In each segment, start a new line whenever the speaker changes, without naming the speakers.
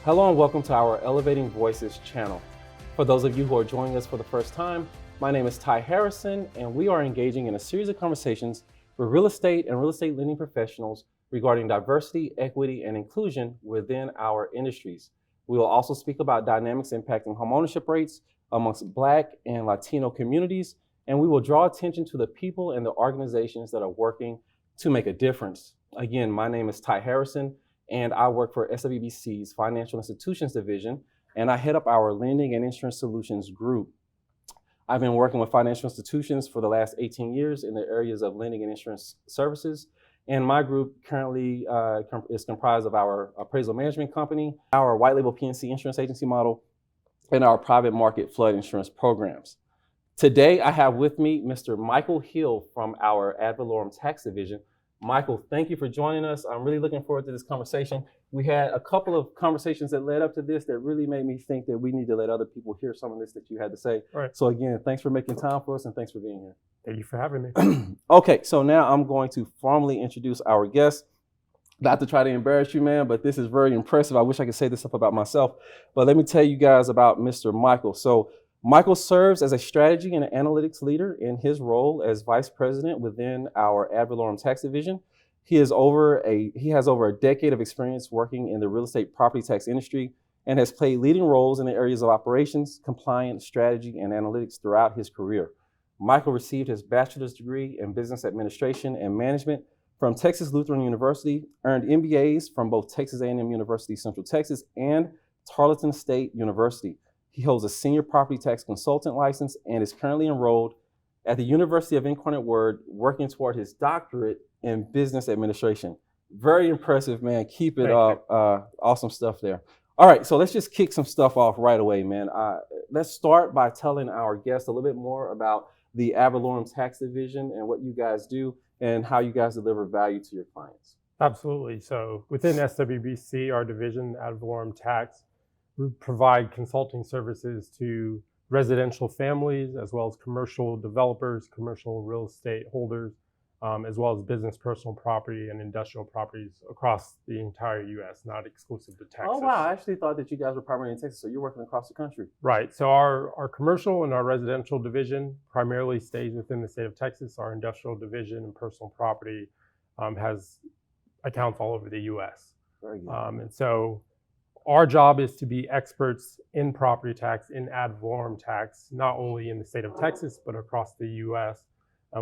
Hello and welcome to our Elevating Voices channel. For those of you who are joining us for the first time, my name is Ty Harrison, and we are engaging in a series of conversations with real estate and real estate lending professionals regarding diversity, equity, and inclusion within our industries. We will also speak about dynamics impacting homeownership rates amongst Black and Latino communities, and we will draw attention to the people and the organizations that are working to make a difference. Again, my name is Ty Harrison, and I work for SWBC's Financial Institutions Division, and I head up our Lending and Insurance Solutions group. I've been working with financial institutions for the last 18 years in the areas of lending and insurance services, and my group currently is comprised of our appraisal management company, our white label PNC insurance agency model, and our private market flood insurance programs. Today, I have with me Mr. Michael Hill from our Valorem tax division. Michael, thank you for joining us. I'm really looking forward to this conversation. We had a couple of conversations that led up to this that really made me think that we need to let other people hear some of this that you had to say.
Right.
So again, thanks for making time for us and thanks for being here.
Thank you for having me.
Okay, so now I'm going to formally introduce our guest. Not to try to embarrass you, man, but this is very impressive. I wish I could say this stuff about myself, but let me tell you guys about Mr. Michael. So Michael serves as a strategy and analytics leader in his role as vice president within our Valorem tax division. He has over a decade of experience working in the real estate property tax industry and has played leading roles in the areas of operations, compliance, strategy, and analytics throughout his career. Michael received his bachelor's degree in business administration and management from Texas Lutheran University, earned MBAs from both Texas A&M University Central Texas and Tarleton State University. He holds a senior property tax consultant license and is currently enrolled at the University of Incarnate Word, working toward his doctorate in business administration. Very impressive, man. Keep it up. Awesome stuff there. All right, so let's just kick some stuff off right away, man. Let's start by telling our guests a little bit more about the Valorem tax division and what you guys do and how you guys deliver value to your clients.
Absolutely. So within SWBC, our division, Valorem Tax, we provide consulting services to residential families, as well as commercial developers, commercial real estate holders, as well as business personal property and industrial properties across the entire U.S., not exclusive to Texas.
Oh, wow. I actually thought that you guys were primarily in Texas, so you're working across the country.
Right. So our commercial and our residential division primarily stays within the state of Texas. Our industrial division and personal property has accounts all over the U.S.
Very good.
And so our job is to be experts in property tax, in ad valorem tax, not only in the state of Texas, but across the U.S.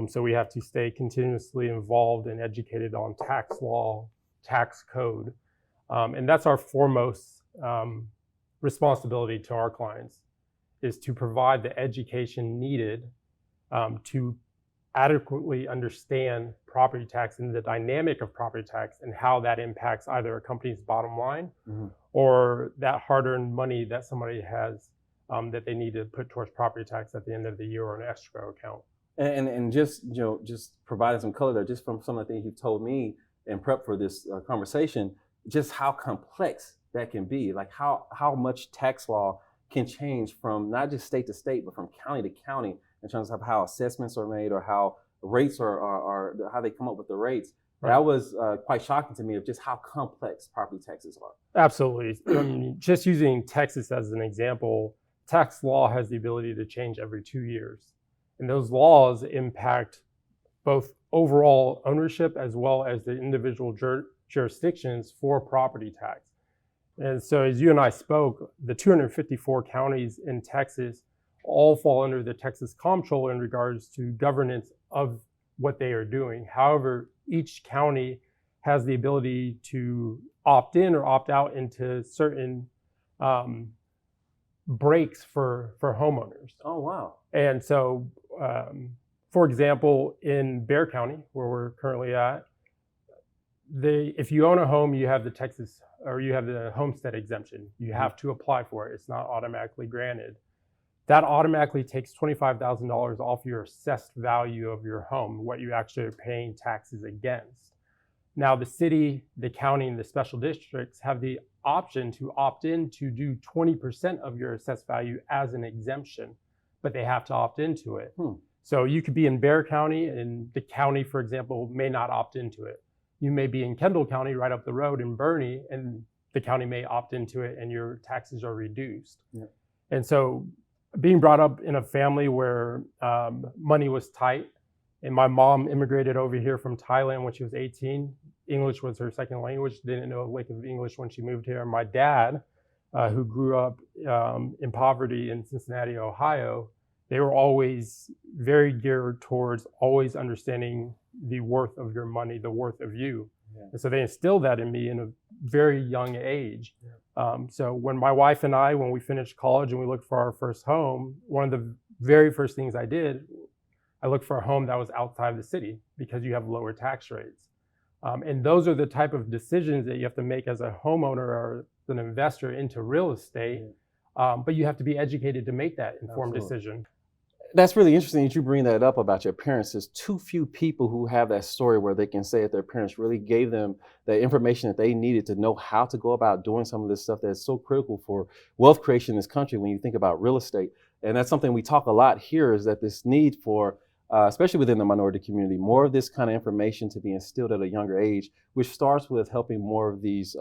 So we have to stay continuously involved and educated on tax law, tax code. And that's our foremost responsibility to our clients, is to provide the education needed to adequately understand property tax and the dynamic of property tax and how that impacts either a company's bottom line or that hard-earned money that somebody has that they need to put towards property tax at the end of the year or an escrow account.
And just providing some color there, just from some of the things you've told me in prep for this conversation, just how complex that can be, like how much tax law can change from not just state to state, but from county to county in terms of how assessments are made or how rates are how they come up with the rates. Right. That was quite shocking to me of just how complex property taxes are.
Absolutely. Just using Texas as an example, tax law has the ability to change every 2 years. And those laws impact both overall ownership as well as the individual jurisdictions for property tax. And so as you and I spoke, the 254 counties in Texas all fall under the Texas Comptroller in regards to governance of what they are doing. However, each county has the ability to opt in or opt out into certain breaks for homeowners.
Oh, wow.
And so, for example, in Bexar County, where we're currently at, if you own a home, you have the Homestead exemption. You have to apply for it. It's not automatically granted. That automatically takes $25,000 off your assessed value of your home, what you actually are paying taxes against. Now, the city, the county, and the special districts have the option to opt in to do 20% of your assessed value as an exemption, but they have to opt into it. So you could be in Bexar County, and the county, for example, may not opt into it. You may be in Kendall County, right up the road in Bernie, and the county may opt into it and your taxes are reduced.
Yeah.
And so being brought up in a family where money was tight, and my mom immigrated over here from Thailand when she was 18. English was her second language, didn't know a lick of English when she moved here. My dad, who grew up in poverty in Cincinnati, Ohio, they were always very geared towards always understanding the worth of your money, the worth of you. Yeah. And so they instilled that in me in a very young age. Yeah. So when my wife and I, when we finished college and we looked for our first home, one of the very first things I did, I looked for a home that was outside the city because you have lower tax rates. And those are the type of decisions that you have to make as a homeowner or an investor into real estate. Yeah. But you have to be educated to make that informed decision.
That's really interesting that you bring that up about your parents. There's too few people who have that story where they can say that their parents really gave them the information that they needed to know how to go about doing some of this stuff that's so critical for wealth creation in this country when you think about real estate. And that's something we talk a lot here, is that this need for, especially within the minority community, more of this kind of information to be instilled at a younger age, which starts with helping more of these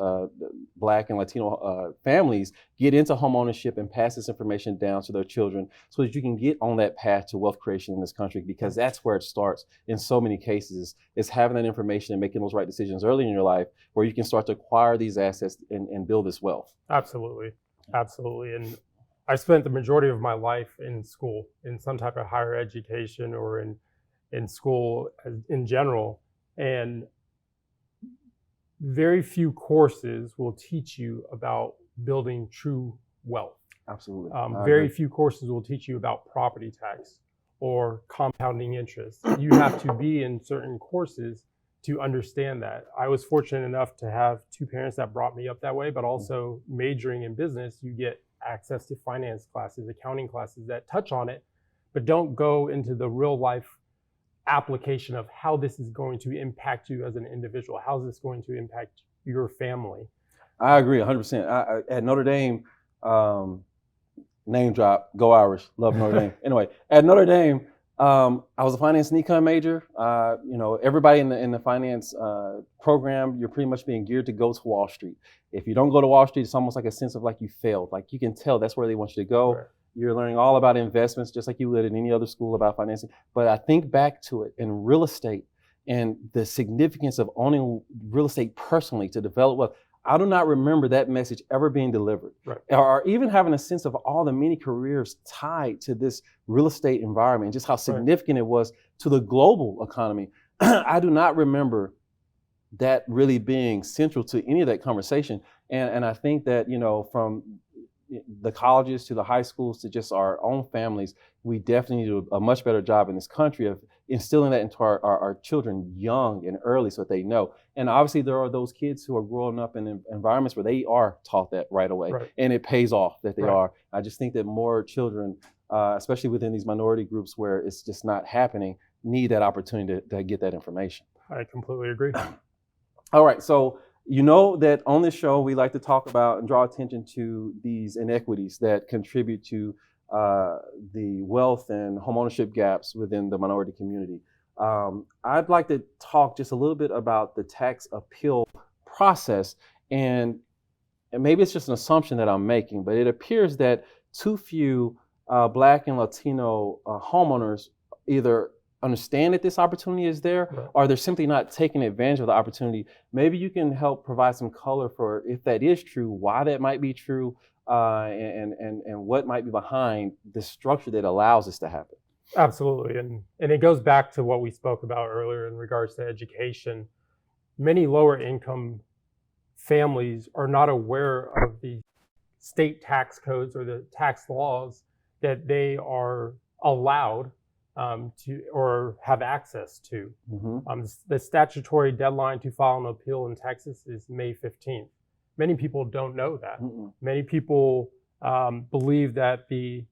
Black and Latino families get into home ownership and pass this information down to their children so that you can get on that path to wealth creation in this country, because that's where it starts in so many cases, is having that information and making those right decisions early in your life where you can start to acquire these assets and build this wealth.
Absolutely. Absolutely. And I spent the majority of my life in school, in some type of higher education or in school in general. And very few courses will teach you about building true wealth.
Absolutely.
Very few courses will teach you about property tax or compounding interest. You have to be in certain courses to understand that. I was fortunate enough to have two parents that brought me up that way, but also majoring in business, you get access to finance classes, accounting classes that touch on it, but don't go into the real life application of how this is going to impact you as an individual. How is this going to impact your family?
I agree 100%. At Notre Dame, name drop, go Irish, love Notre Dame. Anyway, at Notre Dame, I was a finance and econ major. Everybody in the finance program, you're pretty much being geared to go to Wall Street. If you don't go to Wall Street, it's almost like a sense of like you failed. Like you can tell that's where they want you to go. Right. You're learning all about investments, just like you would in any other school about financing. But I think back to it in real estate and the significance of owning real estate personally to develop wealth. I do not remember that message ever being delivered, right, or even having a sense of all the many careers tied to this real estate environment and just how significant it was to the global economy. I do not remember that really being central to any of that conversation. And I think that, from the colleges to the high schools to just our own families, we definitely do a much better job in this country of instilling that into our children young and early so that they know. And obviously there are those kids who are growing up in environments where they are taught that right away, right, and it pays off that they are. I just think that more children, especially within these minority groups where it's just not happening, need that opportunity to get that information.
I completely agree.
All right, so you know that on this show, we like to talk about and draw attention to these inequities that contribute to the wealth and homeownership gaps within the minority community. I'd like to talk just a little bit about the tax appeal process, and maybe it's just an assumption that I'm making, but it appears that too few Black and Latino homeowners either understand that this opportunity is there, right, or they're simply not taking advantage of the opportunity. Maybe you can help provide some color for, if that is true, why that might be true, and what might be behind the structure that allows this to happen.
Absolutely, and it goes back to what we spoke about earlier in regards to education. Many lower income families are not aware of the state tax codes or the tax laws that they are allowed to or have access to. Mm-hmm. The statutory deadline to file an appeal in Texas is May 15th. Many people don't know that. Mm-mm. Many people believe that the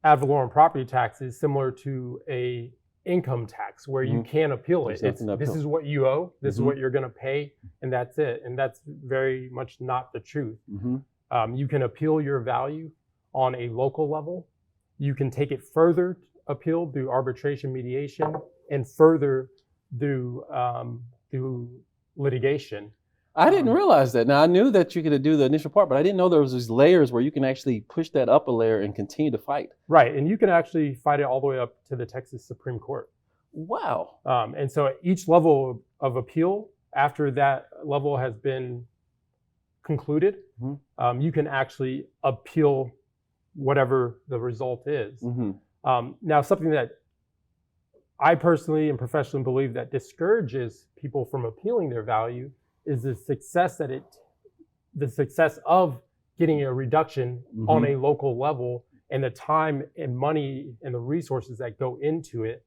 ad valorem property tax is similar to a income tax where you can appeal it. This is what you owe, this is what you're going to pay, and that's it. And that's very much not the truth. You can appeal your value on a local level. You can take it further, appeal through arbitration, mediation, and further through litigation.
I didn't realize that. Now I knew that you could do the initial part, but I didn't know there was these layers where you can actually push that up a layer and continue to fight.
Right, and you can actually fight it all the way up to the Texas Supreme Court.
Wow.
And so at each level of appeal, after that level has been concluded, you can actually appeal whatever the result is. Now, something that I personally and professionally believe that discourages people from appealing their value is the success of getting a reduction on a local level, and the time and money and the resources that go into it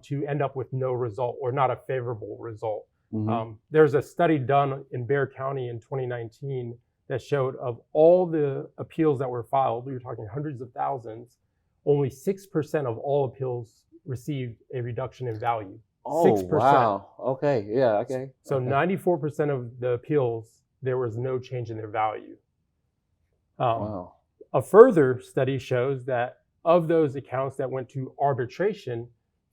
to end up with no result or not a favorable result. There's a study done in Bexar County in 2019 that showed of all the appeals that were filed, we were talking hundreds of thousands, only 6% of all appeals received a reduction in value.
Oh,
6%.
Wow. Okay. Yeah. Okay.
So 94% of the appeals, there was no change in their value.
Wow.
A further study shows that of those accounts that went to arbitration,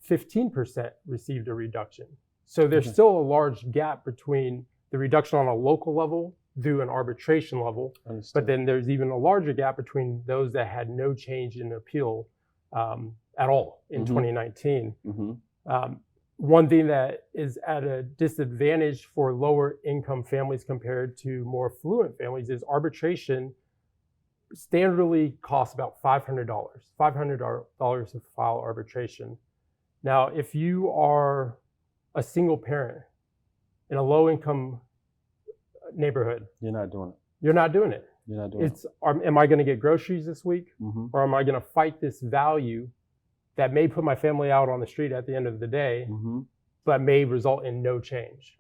15% received a reduction. So there's still a large gap between the reduction on a local level through an arbitration level, but then there's even a larger gap between those that had no change in appeal at all in 2019. One thing that is at a disadvantage for lower income families compared to more affluent families is arbitration standardly costs about $500 to file arbitration. Now, if you are a single parent in a low income neighborhood,
You're not doing it.
you're not doing it.
You're not doing it.
It's, am I going to get groceries this week? Or am I going to fight this value that may put my family out on the street at the end of the day, but may result in no change?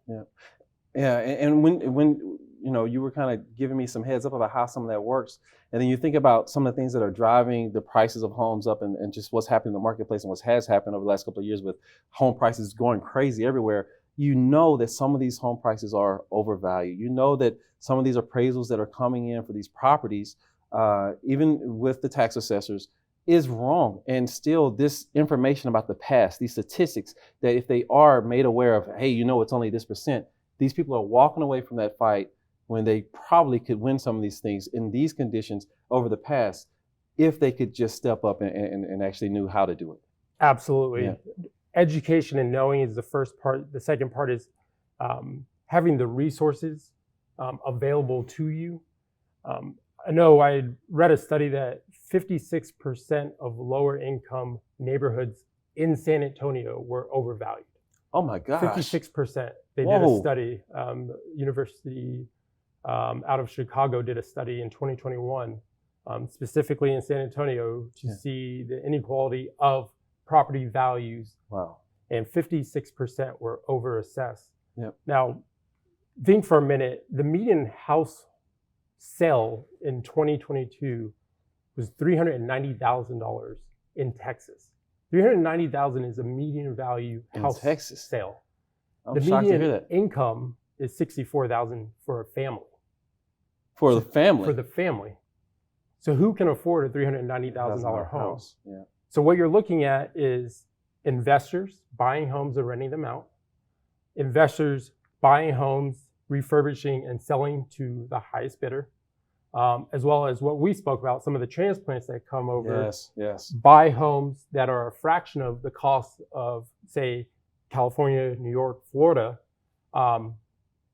Yeah, and when you were kind of giving me some heads up about how some of that works, and then you think about some of the things that are driving the prices of homes up and just what's happening in the marketplace and what has happened over the last couple of years with home prices going crazy everywhere, you know that some of these home prices are overvalued. You know that some of these appraisals that are coming in for these properties, even with the tax assessors, is wrong. And still this information about the past, these statistics, that if they are made aware of, hey, it's only this percent, these people are walking away from that fight when they probably could win some of these things in these conditions over the past, if they could just step up and actually knew how to do it.
Absolutely. Yeah. Education and knowing is the first part. The second part is having the resources available to you. I know I read a study that 56% of lower income neighborhoods in San Antonio were overvalued.
Oh my gosh.
56%. They did a study. University out of Chicago did a study in 2021, specifically in San Antonio, to see the inequality of property values.
Wow.
And 56% were overassessed.
Yep.
Now, think for a minute, the median house sale in 2022 was $390,000 in Texas. $390,000 is a median value house sale.
I'm shocked to hear that.
Income is $64,000 for a family.
For the family?
For the family. So who can afford a $390,000 home?
Yeah.
So what you're looking at is investors buying homes and renting them out, investors buying homes, refurbishing and selling to the highest bidder, as well as what we spoke about, some of the transplants that come over, buy homes that are a fraction of the cost of, say, California, New York, Florida,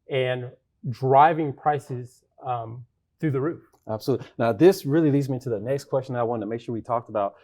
and driving prices through the roof.
Absolutely. Now, this really leads me to the next question I wanted to make sure we talked about.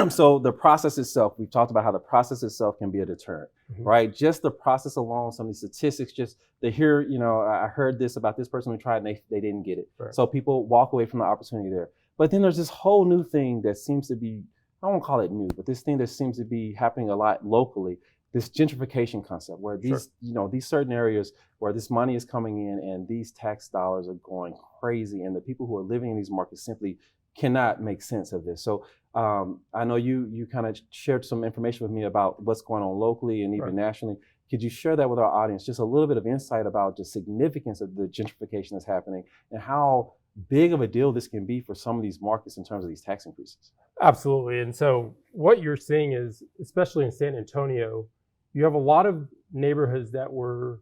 So the process itself, we've talked about how the process itself can be a deterrent, right? Just the process alone, some of these statistics, just to hear, I heard this about this person who tried and they didn't get it. Right. So people walk away from the opportunity there. But then there's this whole new thing that seems to be, I won't call it new, but this thing that seems to be happening a lot locally, this gentrification concept, where these, these certain areas where this money is coming in and these tax dollars are going crazy, and the people who are living in these markets simply cannot make sense of this. So I know you kind of shared some information with me about what's going on locally and even nationally. Could you share that with our audience, just a little bit of insight about the significance of the gentrification that's happening and how big of a deal this can be for some of these markets in terms of these tax increases?
Absolutely. And so what you're seeing is, especially in San Antonio, you have a lot of neighborhoods that were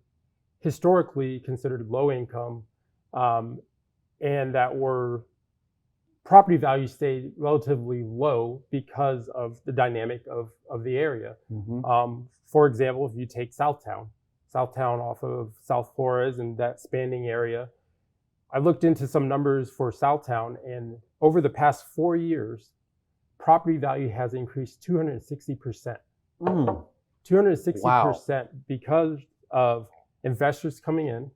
historically considered low income, and that were property values stayed relatively low because of the dynamic of the area. For example, if you take Southtown off of South Flores and that spanning area, I looked into some numbers for Southtown, and over the past 4 years, property value has increased 260%. 260% because of investors coming in.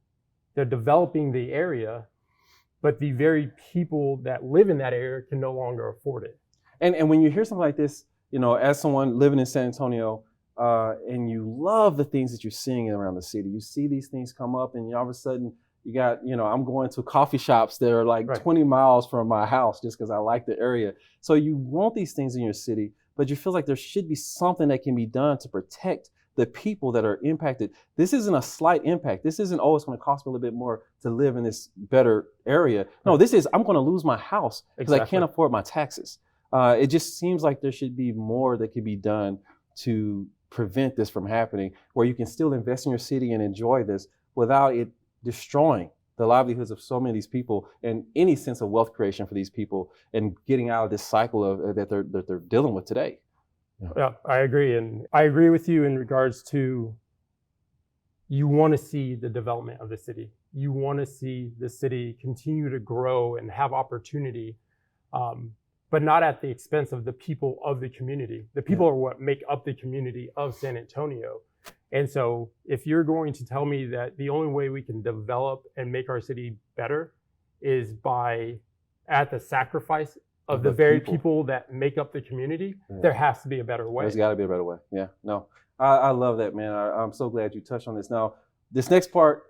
They're developing the area, but the very people that live in that area can no longer afford it.
And when you hear something like this, you know, as someone living in San Antonio, and you love the things that you're seeing around the city, you see these things come up, and all of a sudden you got, you know, I'm going to coffee shops that are like 20 miles from my house just because I like the area. So you want these things in your city, but you feel like there should be something that can be done to protect the people that are impacted. This isn't a slight impact. This isn't, oh, it's going to cost me a little bit more to live in this better area. No, this is, I'm going to lose my house because I can't afford my taxes. It just seems like there should be more that could be done to prevent this from happening, where you can still invest in your city and enjoy this without it destroying the livelihoods of so many of these people and any sense of wealth creation for these people and getting out of this cycle of that they're dealing with today.
Yeah, I agree. And I agree with you in regards to, you want to see the development of the city. You want to see the city continue to grow and have opportunity, but not at the expense of the people of the community. The people are what make up the community of San Antonio. And so if you're going to tell me that the only way we can develop and make our city better is by at the sacrifice of the very people that make up the community, there has to be a better way.
There's got to be a better way. Yeah, no, I love that, man. I'm so glad you touched on this. Now, this next part,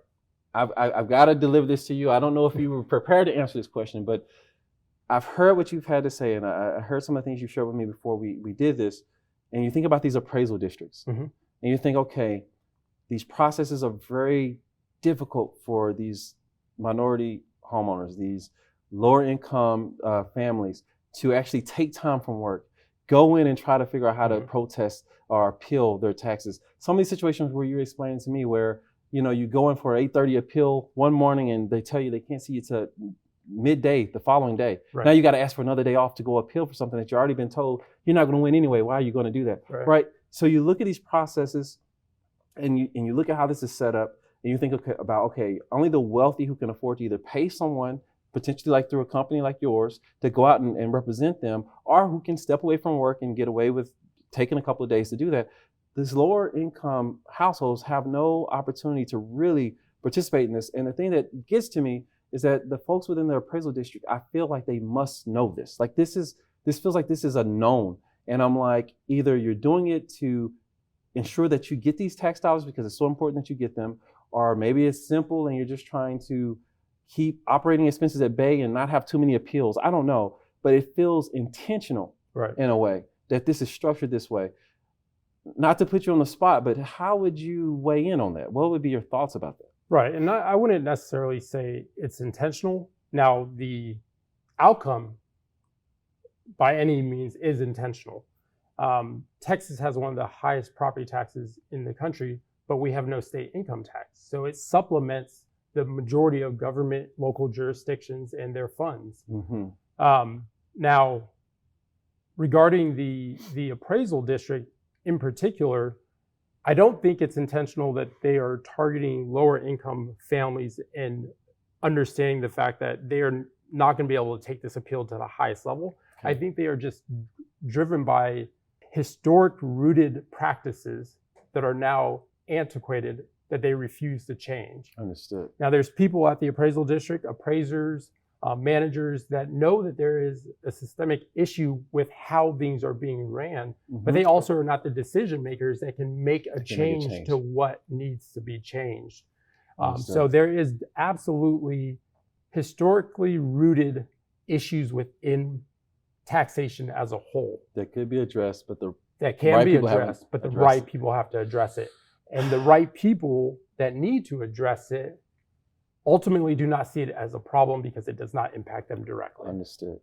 I've got to deliver this to you. I don't know if you were prepared to answer this question, but I've heard what you've had to say, and I heard some of the things you shared with me before we did this. And you think about these appraisal districts, and you think, okay, these processes are very difficult for these minority homeowners, these lower income families, to actually take time from work, go in and try to figure out how to protest or appeal their taxes. Some of these situations where you're explaining to me where, you know, you go in for an 8:30 appeal one morning and they tell you they can't see you till midday the following day. Now you got to ask for another day off to go appeal for something that you've already been told you're not going to win anyway. Why are you going to do that? Right? So you look at these processes and you look at how this is set up, and you think about, okay, only the wealthy who can afford to either pay someone, potentially like through a company like yours, to go out and represent them, or who can step away from work and get away with taking a couple of days to do that. These lower income households have no opportunity to really participate in this. And the thing that gets to me is that the folks within the appraisal district, I feel like they must know this. Like this feels like this is a known. And I'm like, either you're doing it to ensure that you get these tax dollars because it's so important that you get them, or maybe it's simple and you're just trying to keep operating expenses at bay and not have too many appeals. I don't know, but it feels intentional in a way that this is structured this way. Not to put you on the spot, but how would you weigh in on that? What would be your thoughts about that?
Right, and I wouldn't necessarily say it's intentional. Now, the outcome by any means is intentional. Texas has one of the highest property taxes in the country, but we have no state income tax. So it supplements the majority of government local jurisdictions and their funds. Now, regarding the appraisal district in particular, I don't think it's intentional that they are targeting lower income families and understanding the fact that they are not going to be able to take this appeal to the highest level. I think they are just driven by historic rooted practices that are now antiquated, that they refuse to change.
Understood.
Now, there's people at the appraisal district, appraisers, managers that know that there is a systemic issue with how things are being ran, but they also are not the decision makers that can make a change to what needs to be changed. So there is absolutely historically rooted issues within taxation as a whole
that could be addressed, but the
right people have to address it. And the right people that need to address it ultimately do not see it as a problem because it does not impact them directly.
Understood.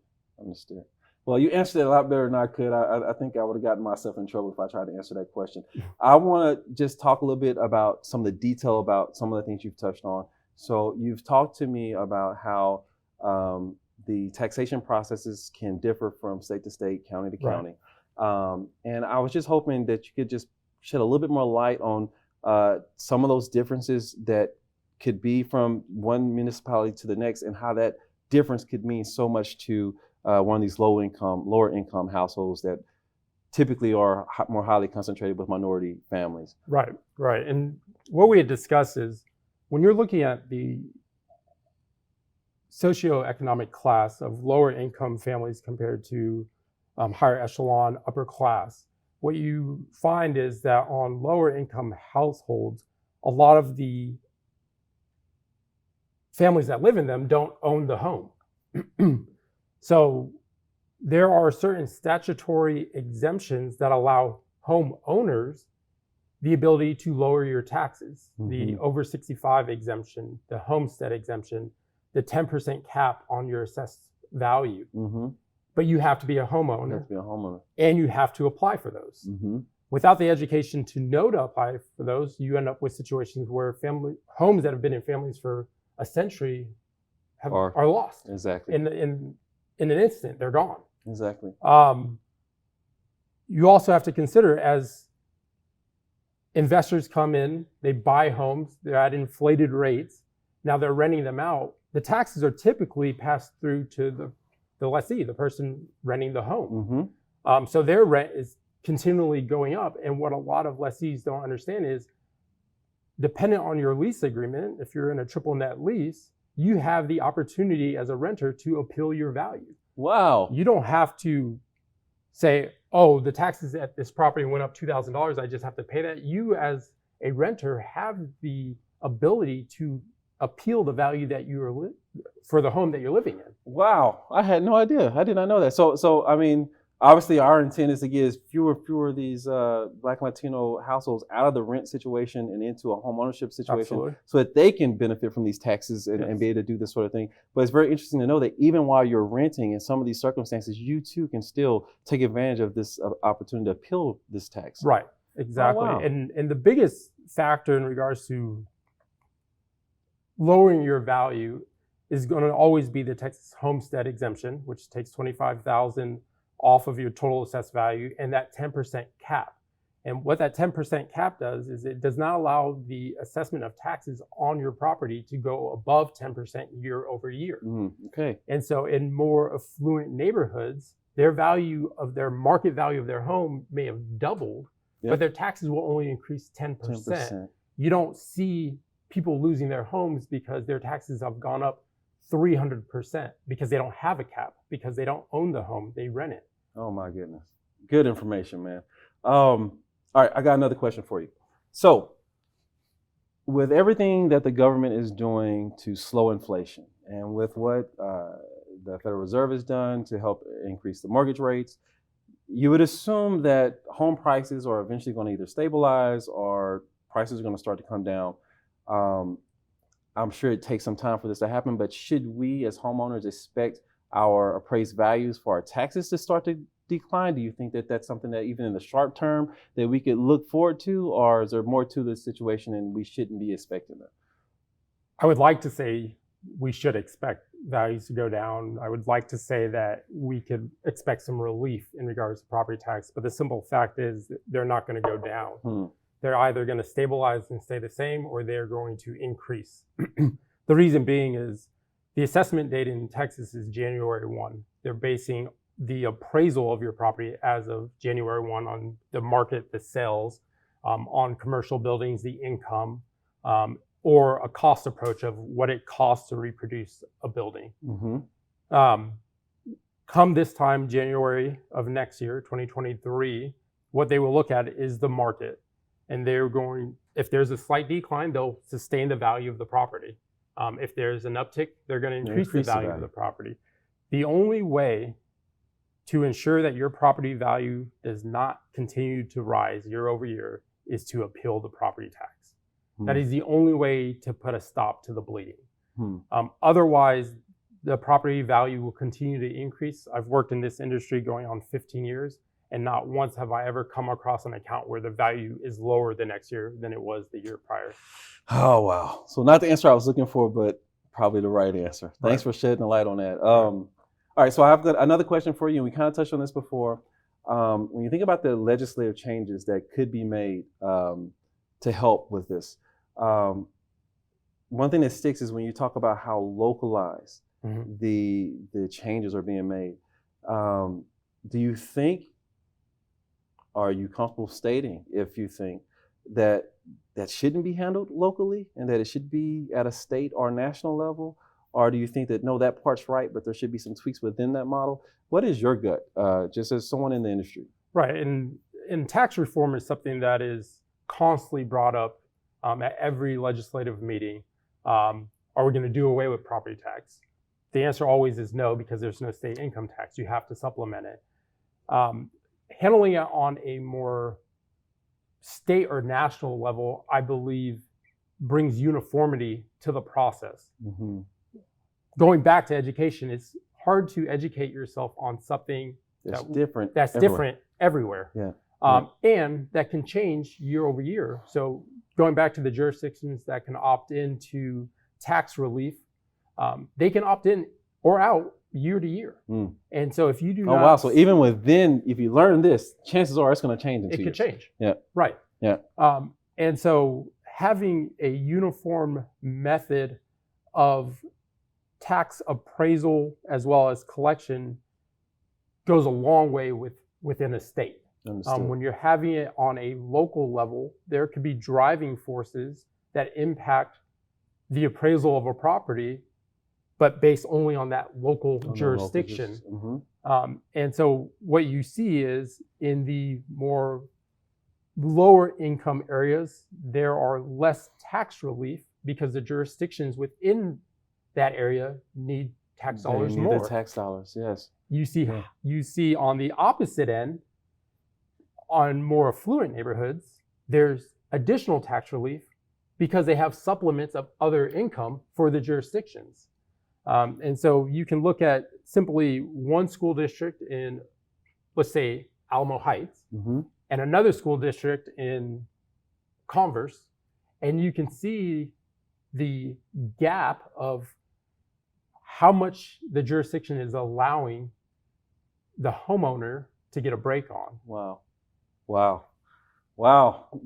Well, you answered it a lot better than I could. I think I would have gotten myself in trouble if I tried to answer that question. I want to just talk a little bit about some of the detail about some of the things you've touched on. So you've talked to me about how the taxation processes can differ from state to state, county to county. And I was just hoping that you could just shed a little bit more light on some of those differences that could be from one municipality to the next, and how that difference could mean so much to one of these lower income households that typically are more highly concentrated with minority families.
Right. And what we had discussed is when you're looking at the socioeconomic class of lower income families compared to higher echelon upper class, what you find is that on lower income households, a lot of the families that live in them don't own the home. So there are certain statutory exemptions that allow homeowners the ability to lower your taxes. The over 65 exemption, the Homestead exemption, the 10% cap on your assessed value. But you have to be a homeowner.
You have to be a homeowner.
And you have to apply for those. Without the education to know to apply for those, you end up with situations where homes that have been in families for a century are lost.
Exactly.
In an instant, they're gone.
Exactly.
You also have to consider, as investors come in, they buy homes, they're at inflated rates. Now they're renting them out. The taxes are typically passed through to the lessee, the person renting the home. So their rent is continually going up. And what a lot of lessees don't understand is, dependent on your lease agreement, if you're in a triple net lease, you have the opportunity as a renter to appeal your value.
Wow.
You don't have to say, oh, the taxes at this property went up $2,000, I just have to pay that. You as a renter have the ability to appeal the value that you're for the home that you're living in.
Wow. I had no idea. I did not know that. So I mean, obviously our intent is to get fewer of these Black and Latino households out of the rent situation and into a home ownership situation.
Absolutely.
So that they can benefit from these taxes and be able to do this sort of thing. But it's very interesting to know that even while you're renting in some of these circumstances, you too can still take advantage of this opportunity to appeal this tax.
Right, exactly.
Oh, wow.
And the biggest factor in regards to lowering your value is going to always be the Texas Homestead exemption, which takes $25,000 off of your total assessed value, and that 10% cap. And what that 10% cap does is it does not allow the assessment of taxes on your property to go above 10% year over year.
Okay.
And so in more affluent neighborhoods, their market value of their home may have doubled, but their taxes will only increase 10%. You don't see people losing their homes because their taxes have gone up 300% because they don't have a cap, because they don't own the home, they rent it.
Oh my goodness. Good information, man. All right, I got another question for you. So with everything that the government is doing to slow inflation, and with what the Federal Reserve has done to help increase the mortgage rates, you would assume that home prices are eventually going to either stabilize or prices are going to start to come down. I'm sure it takes some time for this to happen, but should we as homeowners expect our appraised values for our taxes to start to decline? Do you think that that's something that even in the short term that we could look forward to, or is there more to this situation and we shouldn't be expecting that?
I would like to say we should expect values to go down. I would like to say that we could expect some relief in regards to property tax, but the simple fact is that they're not going to go down. They're either going to stabilize and stay the same, or they're going to increase. The reason being is the assessment date in Texas is January 1. They're basing the appraisal of your property as of January 1 on the market, the sales, on commercial buildings, the income, or a cost approach of what it costs to reproduce a building. Come this time, January of next year, 2023, what they will look at is the market. And they're going, if there's a slight decline, they'll sustain the value of the property. If there's an uptick, they're going to increase the value of the property. The only way to ensure that your property value does not continue to rise year over year is to appeal the property tax. That is the only way to put a stop to the bleeding. Otherwise, the property value will continue to increase. I've worked in this industry going on 15 years, and not once have I ever come across an account where the value is lower the next year than it was the year prior.
Oh, wow. So not the answer I was looking for, but probably the right answer. Thanks for shedding the light on that. All right, so I've got another question for you, and we kind of touched on this before. When you think about the legislative changes that could be made to help with this, one thing that sticks is when you talk about how localized the changes are being made. Do you think, are you comfortable stating if you think that shouldn't be handled locally and that it should be at a state or national level? Or do you think that, no, that part's right, but there should be some tweaks within that model? What is your gut, just as someone in the industry?
Right, and tax reform is something that is constantly brought up at every legislative meeting. Are we going to do away with property tax? The answer always is no, because there's no state income tax. You have to supplement it. Handling it on a more state or national level, I believe, brings uniformity to the process. Going back to education, it's hard to educate yourself on something that's different everywhere. And that can change year over year. So going back to the jurisdictions that can opt into tax relief, they can opt in or out year to year. And so if you do not...
wow, so even within, if you learn this, chances are it's going to change in 2 years.
It could change.
Yeah.
Right.
Yeah.
And so having a uniform method of tax appraisal as well as collection goes a long way within a state. When you're having it on a local level, there could be driving forces that impact the appraisal of a property, but based only on that local jurisdiction. And so what you see is in the more lower income areas, there are less tax relief because the jurisdictions within that area need tax dollars more.
The tax dollars, yes.
You see on the opposite end, on more affluent neighborhoods, there's additional tax relief because they have supplements of other income for the jurisdictions. And so you can look at simply one school district in, let's say, Alamo Heights, and another school district in Converse, and you can see the gap of how much the jurisdiction is allowing the homeowner to get a break on. Wow.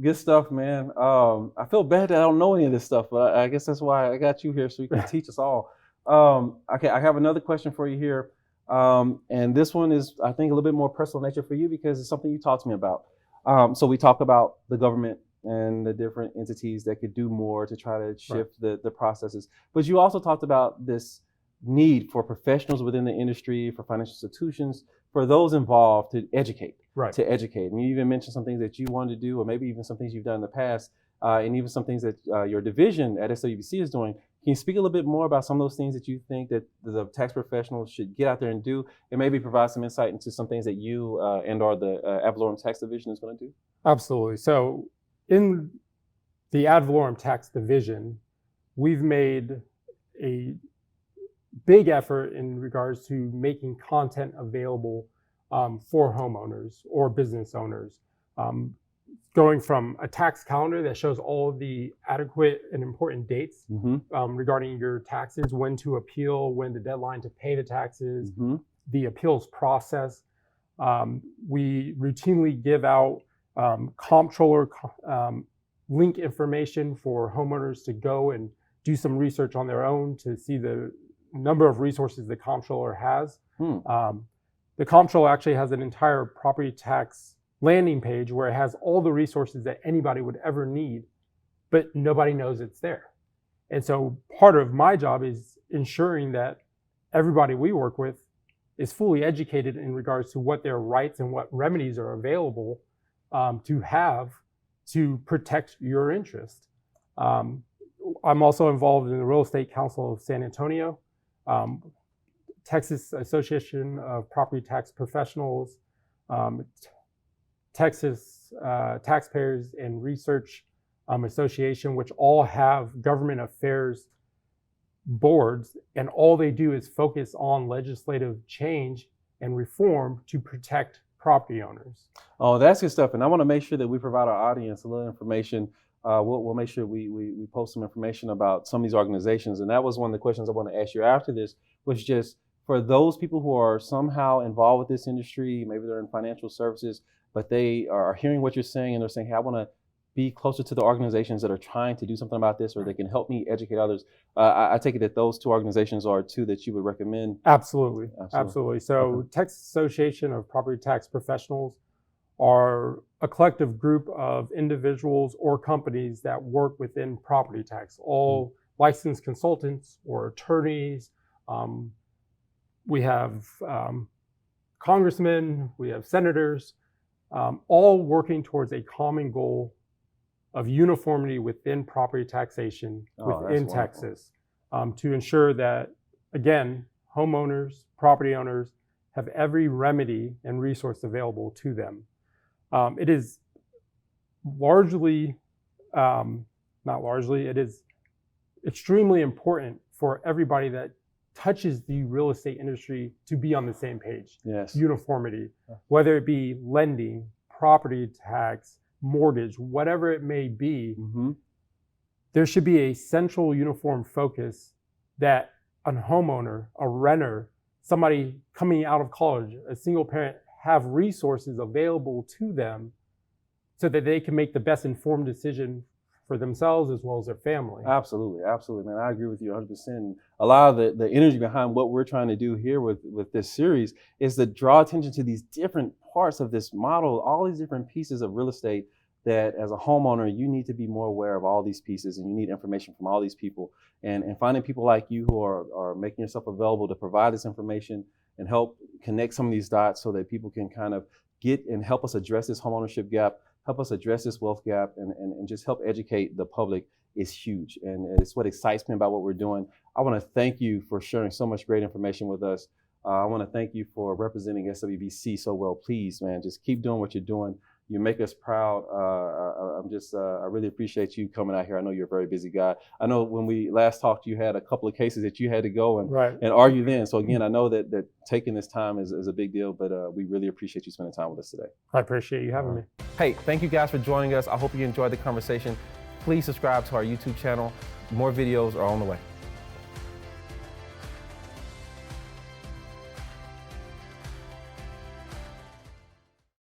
Good stuff, man. I feel bad that I don't know any of this stuff, but I guess that's why I got you here, so you can teach us all. Okay, I have another question for you here. And this one is, I think, a little bit more personal nature for you because it's something you talked to me about. So we talk about the government and the different entities that could do more to try to shift the processes. But you also talked about this need for professionals within the industry, for financial institutions, for those involved to educate. And you even mentioned some things that you wanted to do, or maybe even some things you've done in the past, and even some things that your division at SWBC is doing. Can you speak a little bit more about some of those things that you think that the tax professionals should get out there and do, and maybe provide some insight into some things that you and or the Ad Valorem tax division is going to do? Absolutely. So in the Ad Valorem tax division, we've made a big effort in regards to making content available for homeowners or business owners. Going from a tax calendar that shows all of the adequate and important dates regarding your taxes, when to appeal, when the deadline to pay the taxes, the appeals process. We routinely give out comptroller link information for homeowners to go and do some research on their own to see the number of resources the comptroller has. The comptroller actually has an entire property tax landing page where it has all the resources that anybody would ever need, but nobody knows it's there. And so part of my job is ensuring that everybody we work with is fully educated in regards to what their rights and what remedies are available to have to protect your interest. I'm also involved in the Real Estate Council of San Antonio, Texas Association of Property Tax Professionals, Texas Taxpayers and Research Association, which all have government affairs boards, and all they do is focus on legislative change and reform to protect property owners.
Oh, that's good stuff. And I want to make sure that we provide our audience a little information. We'll make sure we post some information about some of these organizations. And that was one of the questions I want to ask you after this, was just for those people who are somehow involved with this industry, maybe they're in financial services, but they are hearing what you're saying and they're saying, hey, I want to be closer to the organizations that are trying to do something about this, or they can help me educate others. I take it that those two organizations are two that you would recommend.
Absolutely. So
Okay.
Texas Association of Property Tax Professionals are a collective group of individuals or companies that work within property tax, all licensed consultants or attorneys. We have congressmen, we have senators, all working towards a common goal of uniformity within property taxation within Texas, to ensure that, again, homeowners, property owners have every remedy and resource available to them. It is it is extremely important for everybody that touches the real estate industry to be on the same page.
Yes.
Uniformity, whether it be lending, property tax, mortgage, whatever it may be, there should be a central uniform focus that a homeowner, a renter, somebody coming out of college, a single parent, have resources available to them so that they can make the best informed decision for themselves as well as their family.
Absolutely, man. I agree with you 100%. A lot of the energy behind what we're trying to do here with this series is to draw attention to these different parts of this model, all these different pieces of real estate that as a homeowner, you need to be more aware of all these pieces, and you need information from all these people, and finding people like you who are making yourself available to provide this information and help connect some of these dots so that people can kind of get and help us address this homeownership gap, help us address this wealth gap, and just help educate the public is huge. And it's what excites me about what we're doing. I want to thank you for sharing so much great information with us. I want to thank you for representing SWBC so well. Please, man, just keep doing what you're doing. You make us proud. I really appreciate you coming out here. I know you're a very busy guy. I know when we last talked, you had a couple of cases that you had to go and argue then. So again, I know that taking this time is a big deal, but we really appreciate you spending time with us today.
I appreciate you having me.
Hey, thank you guys for joining us. I hope you enjoyed the conversation. Please subscribe to our YouTube channel. More videos are on the way.